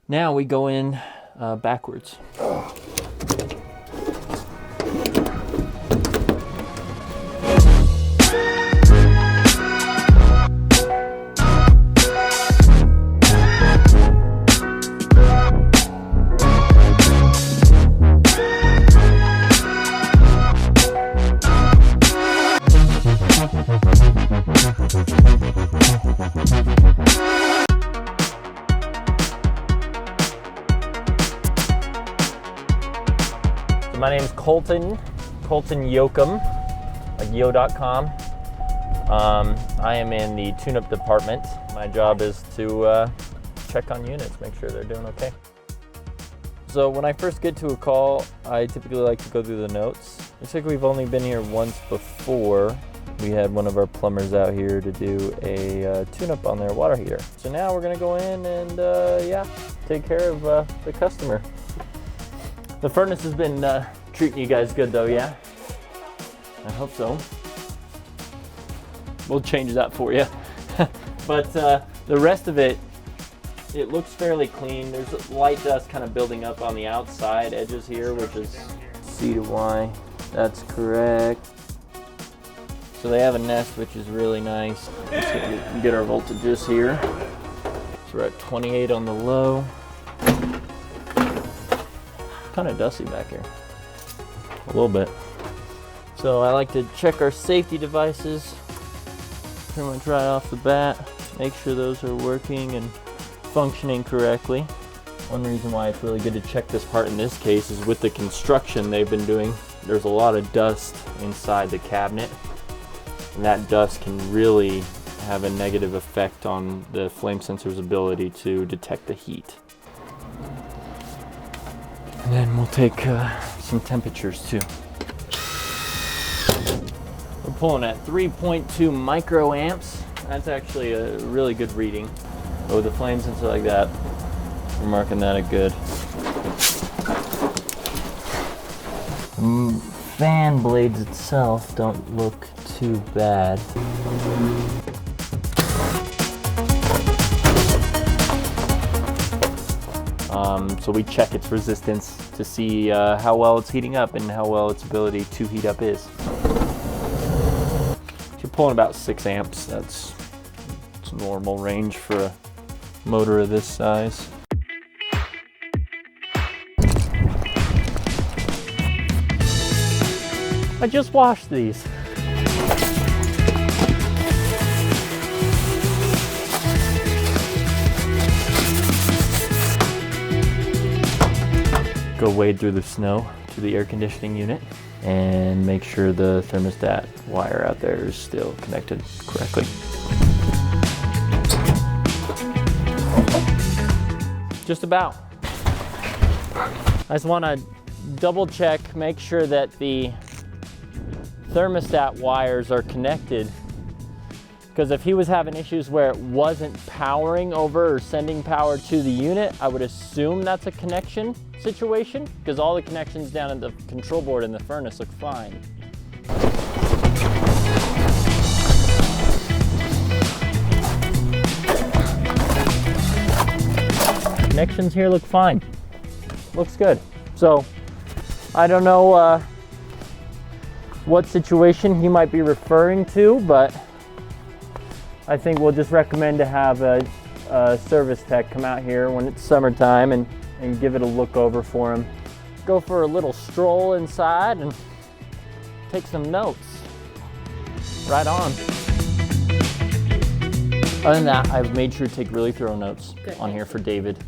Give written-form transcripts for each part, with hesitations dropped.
Now we go in backwards. My name is Coltin Yocom, like yo.com. I am in the tune-up department. My job is to check on units, make sure they're doing okay. So when I first get to a call, I typically like to go through the notes. Looks like we've only been here once before. We had one of our plumbers out here to do a tune-up on their water heater. So now we're gonna go in and yeah, take care of the customer. The furnace has been treating you guys good though, yeah? I hope so. We'll change that for you. But the rest of it, it looks fairly clean. There's light dust kind of building up on the outside edges here, which is C to Y. That's correct. So they have a nest, which is really nice. Let's get our voltages here. So we're at 28 on the low. Kind of dusty back here. A little bit. So I like to check our safety devices pretty much right off the bat. Make sure those are working and functioning correctly. One reason why it's really good to check this part in this case is with the construction they've been doing, there's a lot of dust inside the cabinet. And that dust can really have a negative effect on the flame sensor's ability to detect the heat. And then we'll take some temperatures too. We're pulling at 3.2 microamps. That's actually a really good reading. But with a flame sensor like that, we're marking that a good. Fan blades itself don't look too bad. So we check its resistance to see how well it's heating up and how well its ability to heat up is. If you're pulling about 6 amps, that's normal range for a motor of this size. I just washed these. Go wade through the snow to the air conditioning unit and make sure the thermostat wire out there is still connected correctly. Just about. I just want to double check, make sure that the thermostat wires are connected, because if he was having issues where it wasn't powering over or sending power to the unit, I would assume that's a connection situation, because all the connections down at the control board in the furnace look fine. Connections here look fine. Looks good. So I don't know what situation he might be referring to, but I think we'll just recommend to have a service tech come out here when it's summertime and give it a look over for him. Go for a little stroll inside and take some notes. Right on. Other than that, I've made sure to take really thorough notes on here for David.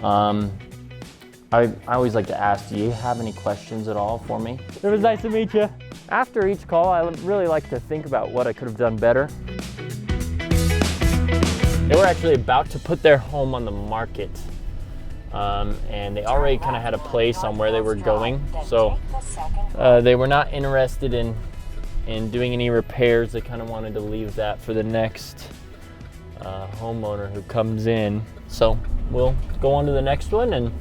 I always like to ask, do you have any questions at all for me? It was nice to meet you. After each call, I really like to think about what I could have done better. They were actually about to put their home on the market. And they already kind of had a place on where they were going. So they were not interested in doing any repairs. They kind of wanted to leave that for the next homeowner who comes in. So we'll go on to the next one and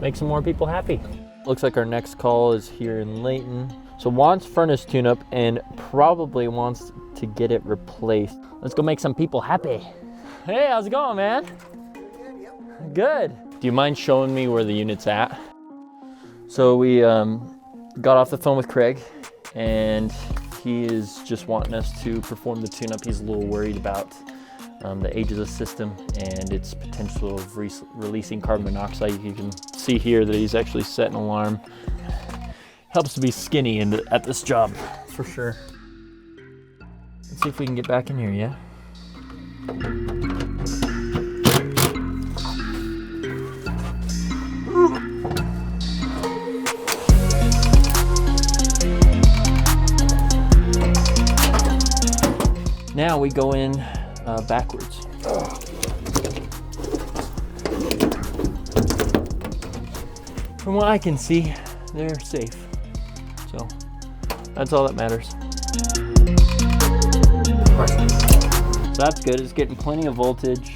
make some more people happy. Looks like our next call is here in Layton. So wants furnace tune-up and probably wants to get it replaced. Let's go make some people happy. Hey, how's it going, man? Good. Do you mind showing me where the unit's at? So we got off the phone with Craig, and he is just wanting us to perform the tune-up. He's a little worried about the age of the system and its potential of releasing carbon monoxide. You can see here that he's actually set an alarm. Helps to be skinny at this job, for sure. Let's see if we can get back in here, yeah? Now we go in backwards. From what I can see, they're safe. So that's all that matters. So that's good. It's getting plenty of voltage.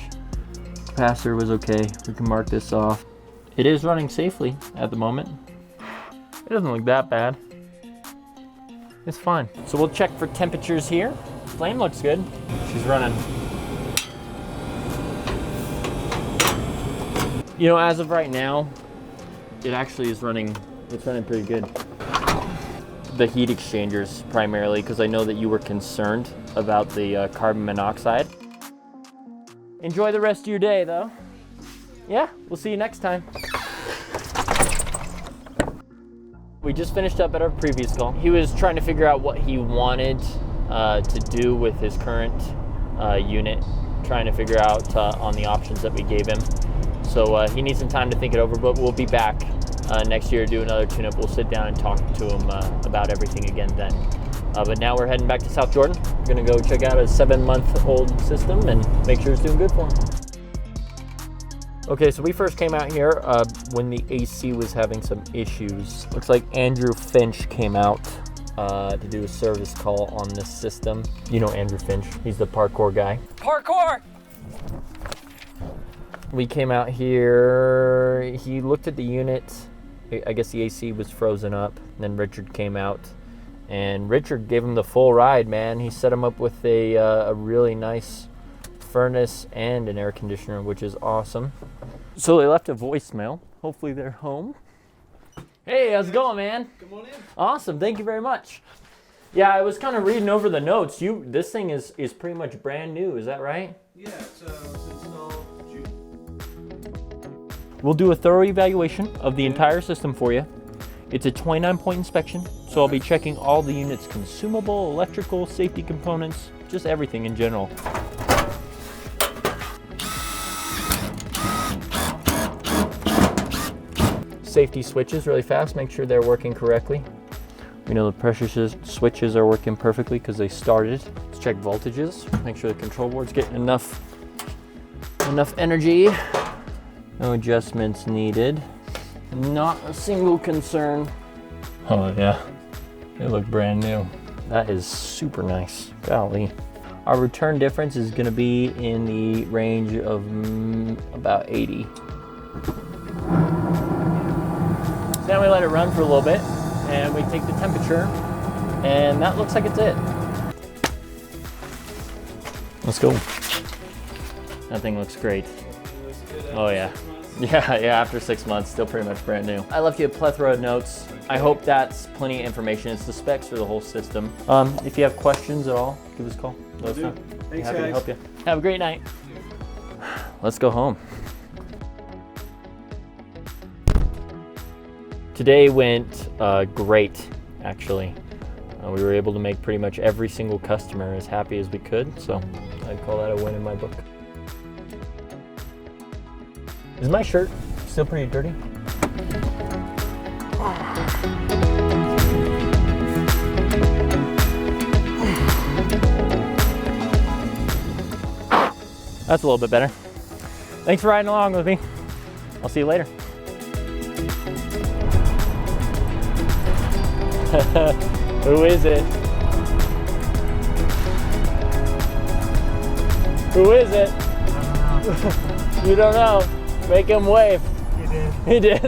Capacitor was okay. We can mark this off. It is running safely at the moment. It doesn't look that bad. It's fine. So we'll check for temperatures here. Flame looks good. She's running. You know, as of right now, it actually is running, it's running pretty good. The heat exchangers primarily, because I know that you were concerned about the carbon monoxide. Enjoy the rest of your day though. Yeah, we'll see you next time. We just finished up at our previous call. He was trying to figure out what he wanted to do with his current unit, trying to figure out on the options that we gave him. So he needs some time to think it over, but we'll be back next year to do another tune-up. We'll sit down and talk to him about everything again then. But now we're heading back to South Jordan. We're gonna go check out a 7-month-old system and make sure it's doing good for him. Okay, so we first came out here when the AC was having some issues. Looks like Andrew Finch came out to do a service call on this system. You know Andrew Finch, he's the parkour guy. Parkour! We came out here, he looked at the unit. I guess the AC was frozen up. And then Richard came out, and Richard gave him the full ride, man. He set him up with a really nice furnace and an air conditioner, which is awesome. So they left a voicemail. Hopefully they're home. Hey, how's it going, man? Come on in. Awesome, thank you very much. Yeah, I was kind of reading over the notes. This thing is pretty much brand new, is that right? Yeah, it's installed June. We'll do a thorough evaluation of the entire system for you. It's a 29-point inspection, so I'll be checking all the unit's consumable, electrical, safety components, just everything in general. Safety switches really fast, make sure they're working correctly. We know the pressure switches are working perfectly because they started. Let's check voltages, make sure the control board's getting enough energy. No adjustments needed. Not a single concern. Oh yeah, they look brand new. That is super nice, golly. Our return difference is gonna be in the range of about 80. So now we let it run for a little bit, and we take the temperature, and that looks like it's it. Let's go. That thing looks great. Oh yeah. Yeah, after 6 months, still pretty much brand new. I left you a plethora of notes. I hope that's plenty of information. It's the specs for the whole system. If you have questions at all, give us a call. Let us know. Thanks, happy guys. to help you. Have a great night. Let's go home. Today went great, actually. We were able to make pretty much every single customer as happy as we could, so I'd call that a win in my book. Is my shirt still pretty dirty? That's a little bit better. Thanks for riding along with me. I'll see you later. Who is it? Who is it? You don't know. Make him wave. You did. He did.